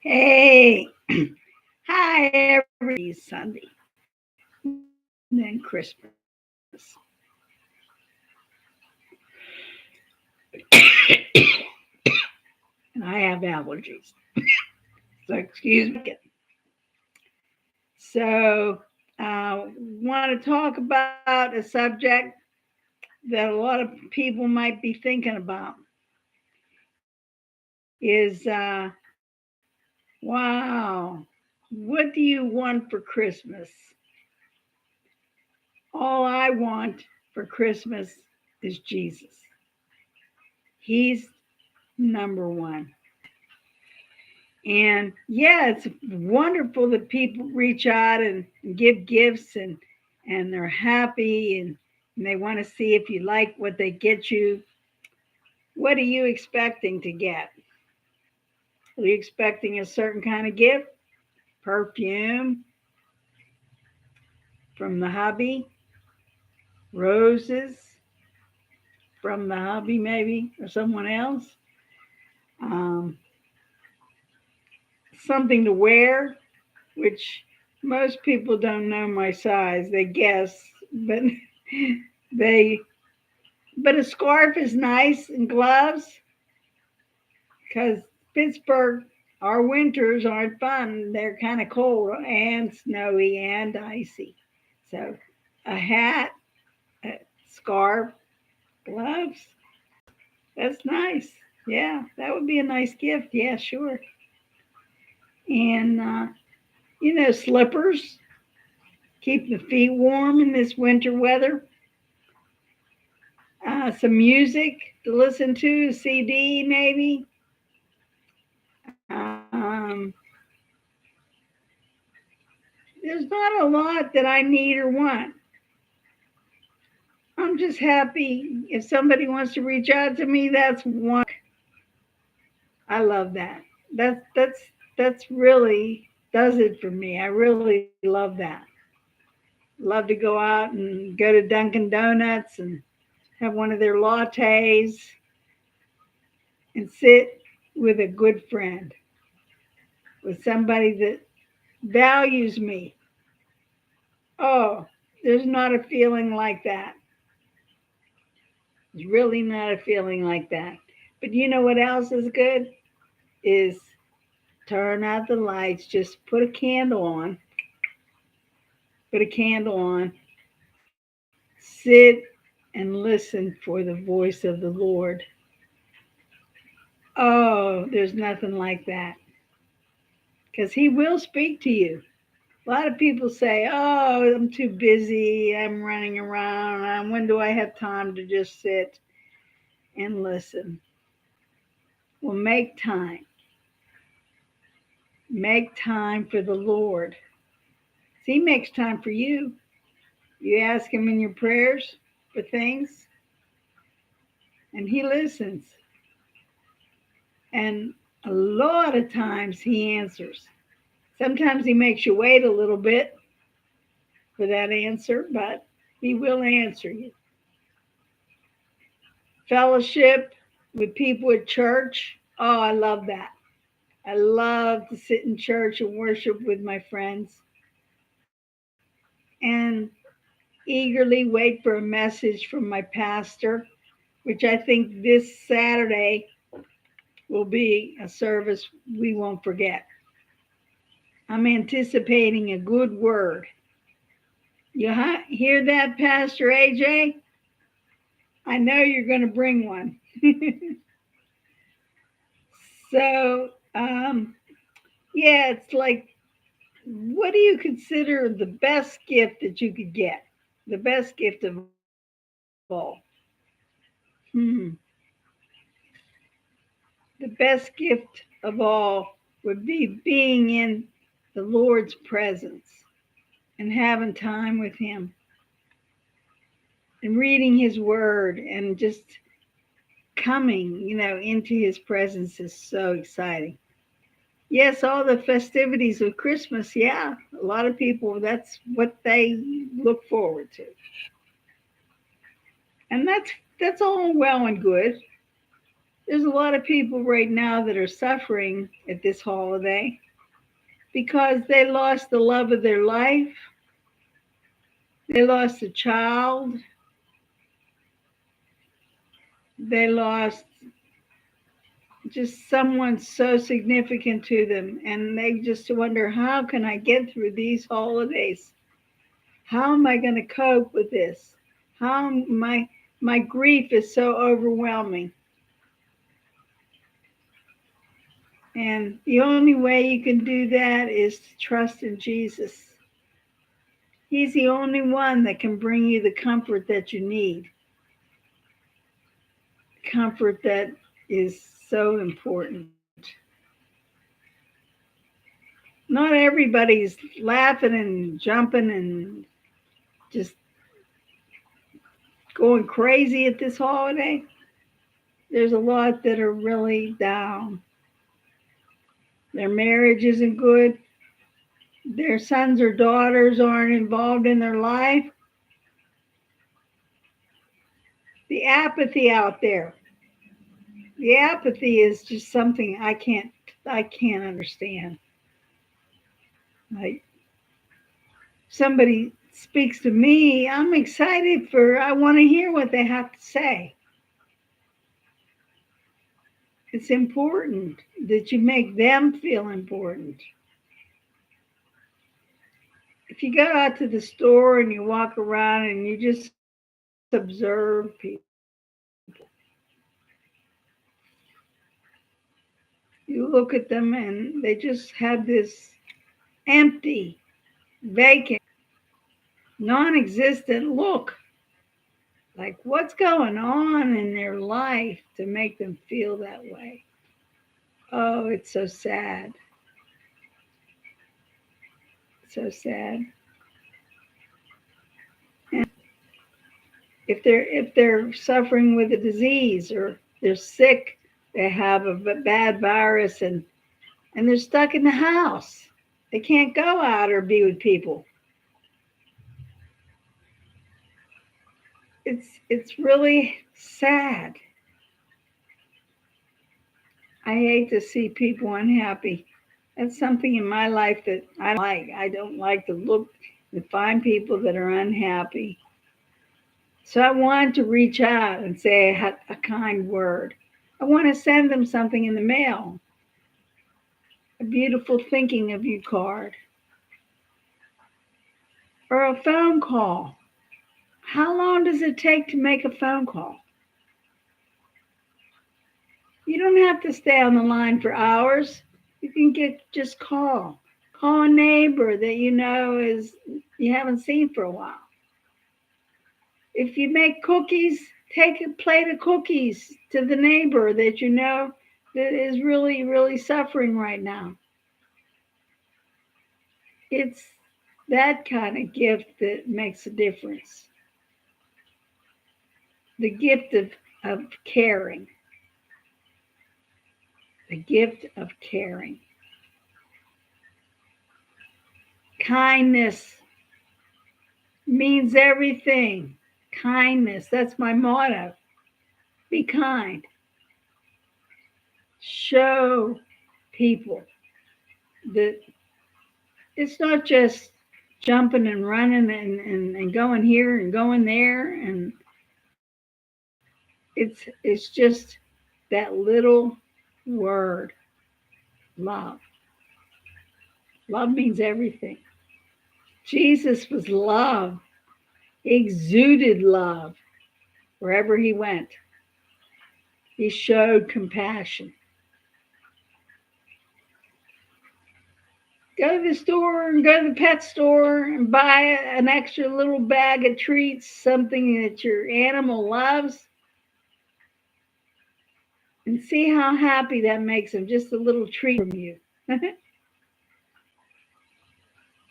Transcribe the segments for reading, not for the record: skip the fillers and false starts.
Hey, hi, every Sunday, and then Christmas. And I have allergies. So, excuse me. So, want to talk about a subject that a lot of people might be thinking about is wow, what do you want for Christmas? All I want for Christmas is Jesus. He's number one. And yeah, it's wonderful that people reach out and give gifts and they're happy and they want to see if you like what they get you. What are you expecting to get? Are you expecting a certain kind of gift? Perfume from the hubby, roses from the hubby, maybe, or someone else, um, something to wear, which most people don't know my size. They guess, but they but a scarf is nice and gloves because Pittsburgh, our winters aren't fun. They're kind of cold and snowy and icy. So a hat, a scarf, gloves, that's nice. Yeah, that would be a nice gift. Yeah, sure. And, slippers, keep the feet warm in this winter weather. Some music to listen to, CD maybe. Um, there's not a lot that I need or want. I'm just happy if somebody wants to reach out to me. That's one. I love that. That's really does it for me. I really love that. Love to go out and go to Dunkin' Donuts and have one of their lattes and sit with a good friend, with somebody that values me. Oh, there's not a feeling like that. It's really not a feeling like that. But you know what else is good? Is turn out the lights, just put a candle on, sit and listen for the voice of the Lord. Oh, there's nothing like that because He will speak to you. A lot of people say, "Oh, I'm too busy. I'm running around. When do I have time to just sit and listen?" Well, make time. Make time for the Lord. He makes time for you. You ask Him in your prayers for things, and He listens. And a lot of times He answers. Sometimes He makes you wait a little bit for that answer, but He will answer you. Fellowship with people at church. Oh, I love that. I love to sit in church and worship with my friends and eagerly wait for a message from my pastor, which I think this Saturday will be a service we won't forget. I'm anticipating a good word. You hear that, Pastor AJ? I know you're going to bring one. So, yeah, it's like, what do you consider the best gift that you could get? The best gift of all? Hmm. The best gift of all would be being in the Lord's presence and having time with Him and reading His Word and just coming, into His presence is so exciting. Yes, all the festivities of Christmas, yeah, a lot of people, that's what they look forward to. And that's all well and good. There's a lot of people right now that are suffering at this holiday because they lost the love of their life, they lost a child, they lost just someone so significant to them, and they just wonder, how can I get through these holidays? How am I going to cope with this? How my grief is so overwhelming. And the only way you can do that is to trust in Jesus. He's the only one that can bring you the comfort that you need. Comfort that is so important. Not everybody's laughing and jumping and just going crazy at this holiday. There's a lot that are really down. Their marriage isn't good. Their sons or daughters aren't involved in their life. The apathy out there. The apathy is just something I can't understand. Like, somebody speaks to me, I'm excited I want to hear what they have to say. It's important that you make them feel important. If you go out to the store and you walk around and you just observe people, you look at them and they just have this empty, vacant, non existent look. Like, what's going on in their life to make them feel that way? Oh, it's so sad. So sad. And if they're suffering with a disease or they're sick, they have a bad virus and they're stuck in the house. They can't go out or be with people. It's really sad. I hate to see people unhappy. That's something in my life that I don't like. I don't like to look and find people that are unhappy. So I want to reach out and say a kind word. I want to send them something in the mail, a beautiful thinking of you card, or a phone call. How long does it take to make a phone call? You don't have to stay on the line for hours. You can just call. Call a neighbor that you know is you haven't seen for a while. If you make cookies, take a plate of cookies to the neighbor that you know that is really, really suffering right now. It's that kind of gift that makes a difference. The gift of caring. The gift of caring. Kindness means everything. Kindness, that's my motto. Be kind. Show people that it's not just jumping and running and going here and going there, and it's just that little word, love. Love means everything. Jesus was love. He exuded love wherever he went. He showed compassion. Go to the store and go to the pet store and buy an extra little bag of treats, something that your animal loves, and see how happy that makes them. Just a little treat from you.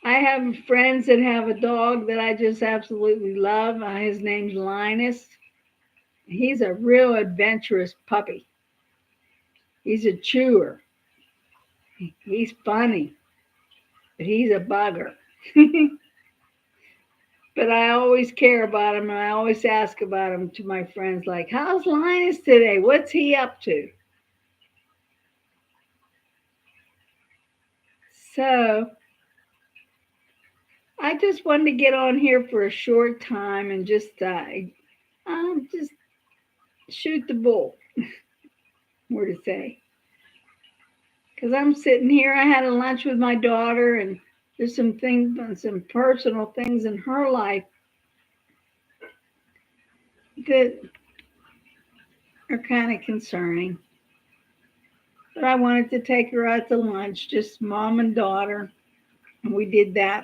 I have friends that have a dog that I just absolutely love. His name's Linus. He's a real adventurous puppy. He's a chewer. He's funny, but he's a bugger. But I always care about him, and I always ask about him to my friends, like, how's Linus today? What's he up to? So I just wanted to get on here for a short time and just shoot the bull, more to say. Because I'm sitting here, I had a lunch with my daughter, and there's some things, some personal things in her life that are kind of concerning. But I wanted to take her out to lunch, just mom and daughter, and we did that.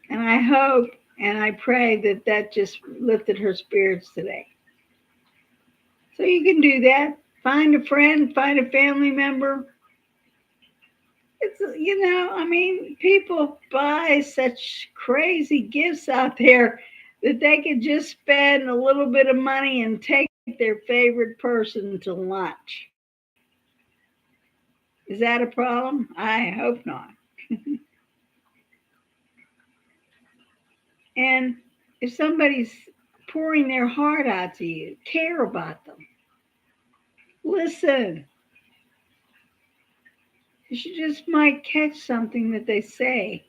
And I hope and I pray that that just lifted her spirits today. So you can do that. Find a friend, find a family member. It's, I mean, people buy such crazy gifts out there that they could just spend a little bit of money and take their favorite person to lunch. Is that a problem? I hope not. And if somebody's pouring their heart out to you, care about them. Listen. You just might catch something that they say.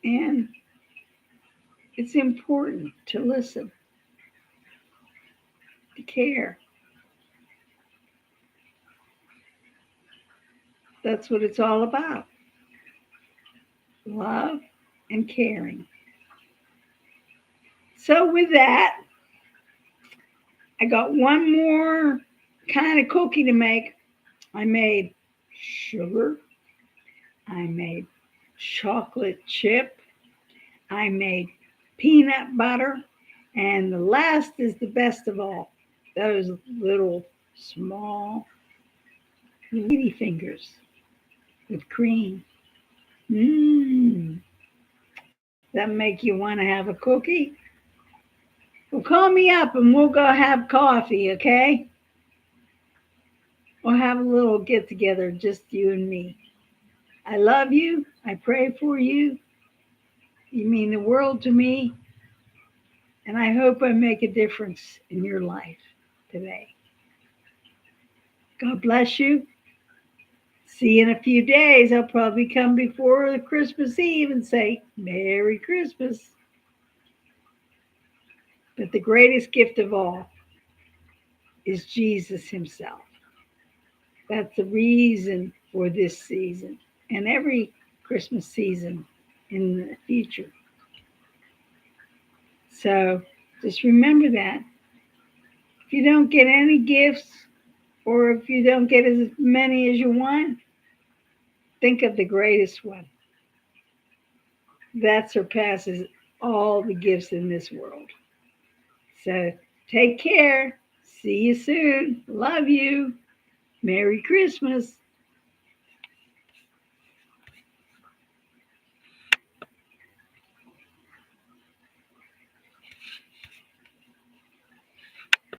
And it's important to listen, to care. That's what it's all about. Love and caring. So with that, I got one more kind of cookie to make. I made sugar. I made chocolate chip. I made peanut butter. And the last is the best of all. Those little small lady fingers with cream. Mmm. That make you want to have a cookie? Well, call me up and we'll go have coffee, okay? We'll have a little get together, just you and me. I love you. I pray for you. You mean the world to me. And I hope I make a difference in your life today. God bless you. See you in a few days. I'll probably come before the Christmas Eve and say, Merry Christmas. But the greatest gift of all is Jesus himself. That's the reason for this season and every Christmas season in the future. So just remember that. If you don't get any gifts or if you don't get as many as you want, think of the greatest one. That surpasses all the gifts in this world. So take care. See you soon. Love you. Merry Christmas.